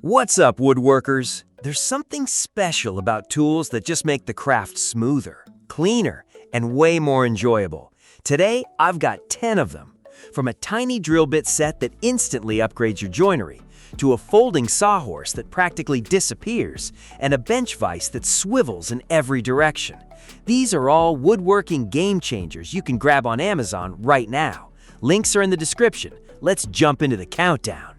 What's up, woodworkers? There's something special about tools that just make the craft smoother, cleaner, and way more enjoyable. Today, I've got 10 of them. From a tiny drill bit set that instantly upgrades your joinery, to a folding sawhorse that practically disappears, and a bench vise that swivels in every direction. These are all woodworking game changers you can grab on Amazon right now. Links are in the description. Let's jump into the countdown.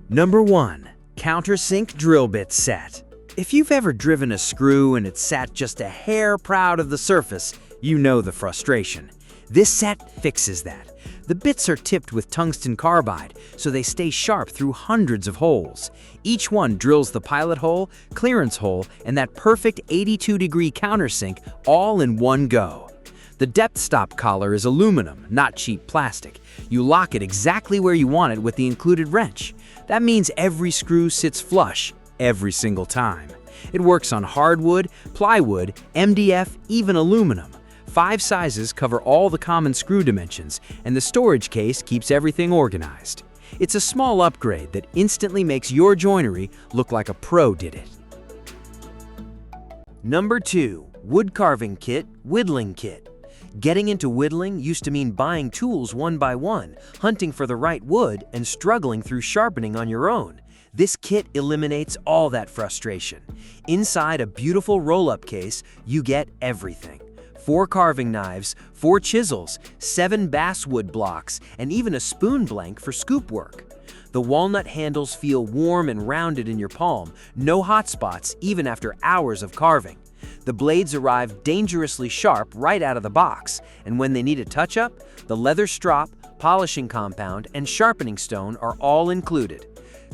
Number 1. Countersink Drill Bit Set. If you've ever driven a screw and it's sat just a hair proud of the surface, you know the frustration. This set fixes that. The bits are tipped with tungsten carbide, so they stay sharp through hundreds of holes. Each one drills the pilot hole, clearance hole, and that perfect 82-degree countersink all in one go. The depth stop collar is aluminum, not cheap plastic. You lock it exactly where you want it with the included wrench. That means every screw sits flush every single time. It works on hardwood, plywood, MDF, even aluminum. 5 sizes cover all the common screw dimensions, and the storage case keeps everything organized. It's a small upgrade that instantly makes your joinery look like a pro did it. Number 2. Wood Carving Kit, Whittling Kit. Getting into whittling used to mean buying tools one by one, hunting for the right wood, and struggling through sharpening on your own. This kit eliminates all that frustration. Inside a beautiful roll-up case, you get everything. 4 carving knives, 4 chisels, 7 basswood blocks, and even a spoon blank for scoop work. The walnut handles feel warm and rounded in your palm, no hot spots even after hours of carving. The blades arrive dangerously sharp right out of the box, and when they need a touch-up, the leather strop, polishing compound, and sharpening stone are all included.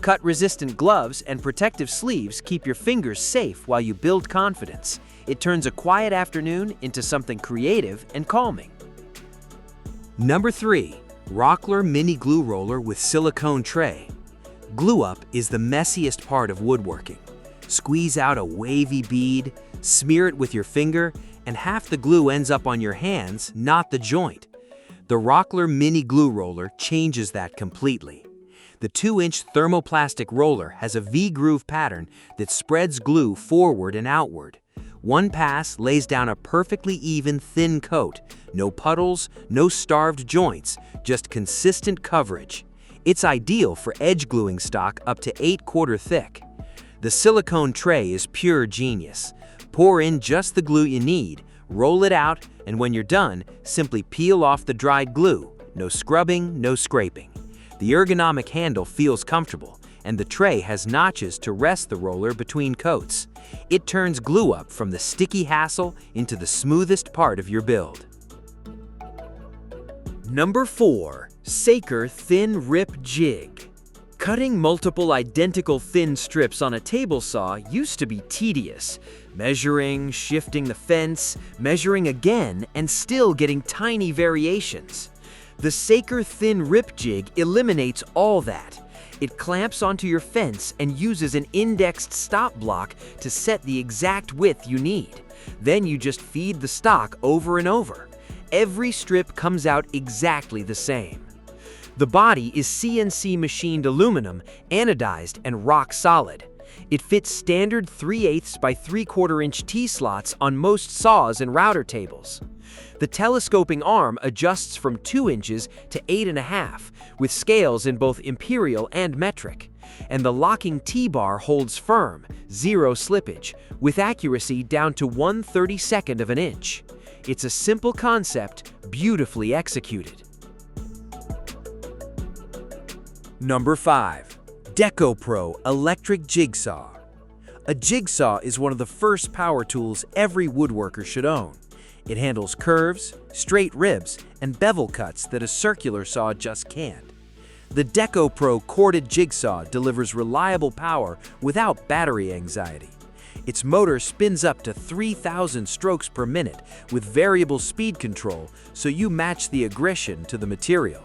Cut-resistant gloves and protective sleeves keep your fingers safe while you build confidence. It turns a quiet afternoon into something creative and calming. Number 3. Rockler Mini Glue Roller with Silicone Tray. Glue up is the messiest part of woodworking. Squeeze out a wavy bead, smear it with your finger, and half the glue ends up on your hands, not the joint. The Rockler Mini Glue Roller changes that completely. The 2-inch thermoplastic roller has a V-groove pattern that spreads glue forward and outward. One pass lays down a perfectly even thin coat. No puddles, no starved joints, just consistent coverage. It's ideal for edge gluing stock up to 8/4 thick. The silicone tray is pure genius. Pour in just the glue you need, roll it out, and when you're done, simply peel off the dried glue. No scrubbing, no scraping. The ergonomic handle feels comfortable, and the tray has notches to rest the roller between coats. It turns glue up from the sticky hassle into the smoothest part of your build. Number 4. Saker Thin Rip Jig. Cutting multiple identical thin strips on a table saw used to be tedious. Measuring, shifting the fence, measuring again, and still getting tiny variations. The Saker Thin Rip Jig eliminates all that. It clamps onto your fence and uses an indexed stop block to set the exact width you need. Then you just feed the stock over and over. Every strip comes out exactly the same. The body is CNC machined aluminum, anodized, and rock solid. It fits standard 3/8 by 3/4 inch T-slots on most saws and router tables. The telescoping arm adjusts from 2 inches to 8.5, with scales in both imperial and metric. And the locking T-bar holds firm, 0 slippage, with accuracy down to 1/32 of an inch. It's a simple concept, beautifully executed. Number 5. Deco Pro Electric Jigsaw. A jigsaw is one of the first power tools every woodworker should own. It handles curves, straight ribs, and bevel cuts that a circular saw just can't. The Deco Pro corded jigsaw delivers reliable power without battery anxiety. Its motor spins up to 3,000 strokes per minute with variable speed control, so you match the aggression to the material.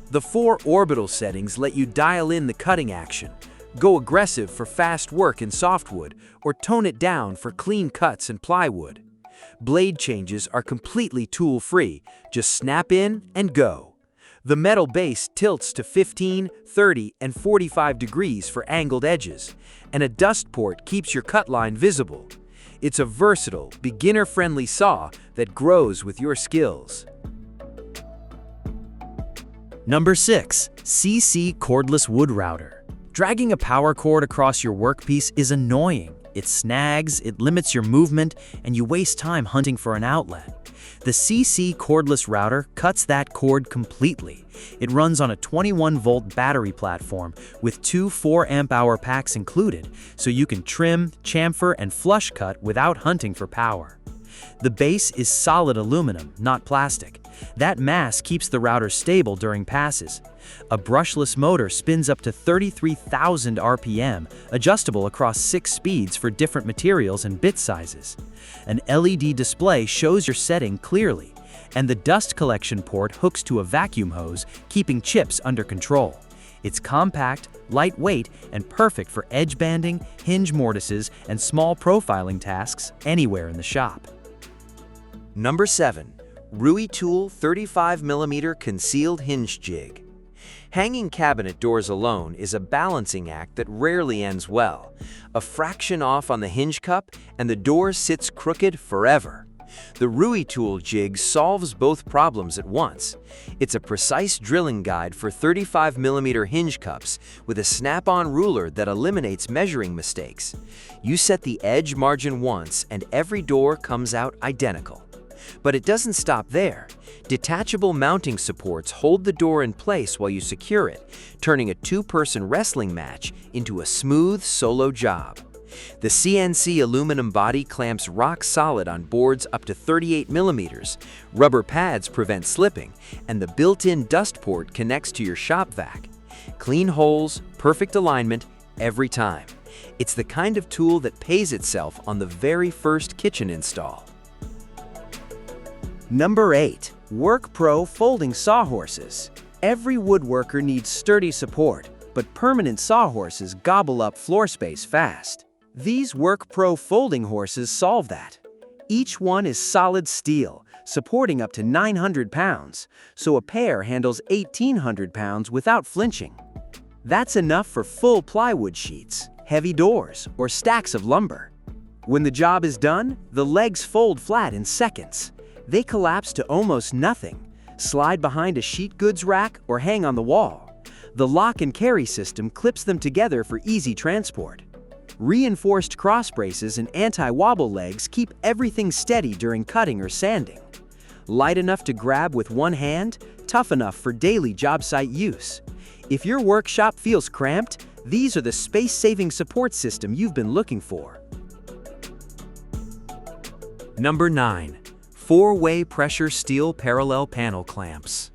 The 4 orbital settings let you dial in the cutting action, go aggressive for fast work in softwood, or tone it down for clean cuts in plywood. Blade changes are completely tool-free, just snap in and go. The metal base tilts to 15, 30, and 45 degrees for angled edges, and a dust port keeps your cut line visible. It's a versatile, beginner-friendly saw that grows with your skills. Number 6. CC Cordless Wood Router. Dragging a power cord across your workpiece is annoying. It snags, it limits your movement, and you waste time hunting for an outlet. The CC Cordless Router cuts that cord completely. It runs on a 21-volt battery platform with two 4-amp-hour packs included, so you can trim, chamfer, and flush cut without hunting for power. The base is solid aluminum, not plastic. That mass keeps the router stable during passes. A brushless motor spins up to 33,000 RPM, adjustable across 6 speeds for different materials and bit sizes. An LED display shows your setting clearly, and the dust collection port hooks to a vacuum hose, keeping chips under control. It's compact, lightweight, and perfect for edge banding, hinge mortises, and small profiling tasks anywhere in the shop. Number 7. Rui Tool 35mm Concealed Hinge Jig. Hanging cabinet doors alone is a balancing act that rarely ends well. A fraction off on the hinge cup, and the door sits crooked forever. The Rui Tool jig solves both problems at once. It's a precise drilling guide for 35mm hinge cups with a snap-on ruler that eliminates measuring mistakes. You set the edge margin once, and every door comes out identical. But it doesn't stop there. Detachable mounting supports hold the door in place while you secure it, turning a 2-person wrestling match into a smooth solo job. The CNC aluminum body clamps rock solid on boards up to 38mm, rubber pads prevent slipping, and the built-in dust port connects to your shop vac. Clean holes, perfect alignment, every time. It's the kind of tool that pays itself on the very first kitchen install. Number 8. WorkPro Folding Sawhorses. Every woodworker needs sturdy support, but permanent sawhorses gobble up floor space fast. These WorkPro folding horses solve that. Each one is solid steel, supporting up to 900 pounds, so a pair handles 1,800 pounds without flinching. That's enough for full plywood sheets, heavy doors, or stacks of lumber. When the job is done, the legs fold flat in seconds. They collapse to almost nothing, slide behind a sheet goods rack, or hang on the wall. The lock and carry system clips them together for easy transport. Reinforced cross braces and anti-wobble legs keep everything steady during cutting or sanding. Light enough to grab with one hand, tough enough for daily job site use. If your workshop feels cramped, these are the space-saving support system you've been looking for. Number 9. 4-way pressure steel parallel panel clamps.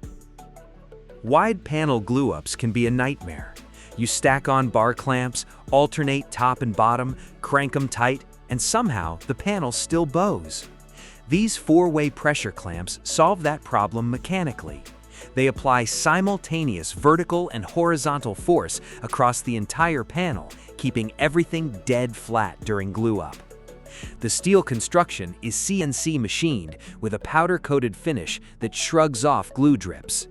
Wide panel glue-ups can be a nightmare. You stack on bar clamps, alternate top and bottom, crank them tight, and somehow the panel still bows. These 4-way pressure clamps solve that problem mechanically. They apply simultaneous vertical and horizontal force across the entire panel, keeping everything dead flat during glue-up. The steel construction is CNC machined with a powder-coated finish that shrugs off glue drips.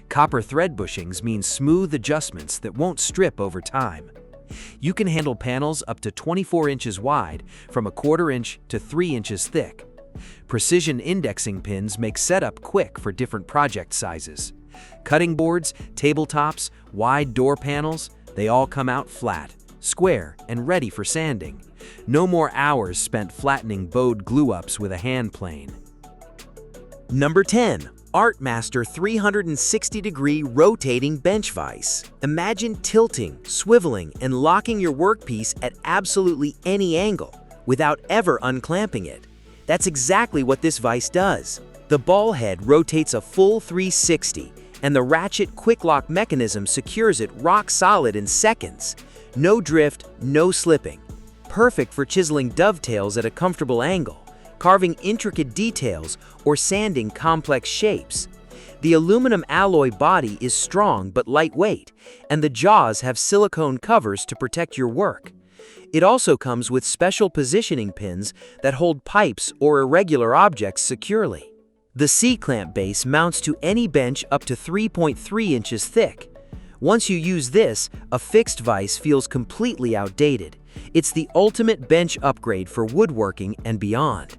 Copper thread bushings mean smooth adjustments that won't strip over time. You can handle panels up to 24 inches wide, from 1/4 inch to 3 inches thick. Precision indexing pins make setup quick for different project sizes. Cutting boards, tabletops, wide door panels, they all come out flat, square, and ready for sanding. No more hours spent flattening bowed glue-ups with a hand plane. Number 10. Artmaster 360-degree rotating bench vise. Imagine tilting, swiveling, and locking your workpiece at absolutely any angle without ever unclamping it. That's exactly what this vise does. The ball head rotates a full 360, and the ratchet quick lock mechanism secures it rock solid in seconds. No drift, no slipping. Perfect for chiseling dovetails at a comfortable angle, carving intricate details, or sanding complex shapes. The aluminum alloy body is strong but lightweight, and the jaws have silicone covers to protect your work. It also comes with special positioning pins that hold pipes or irregular objects securely. The C-clamp base mounts to any bench up to 3.3 inches thick. Once you use this, a fixed vise feels completely outdated. It's the ultimate bench upgrade for woodworking and beyond.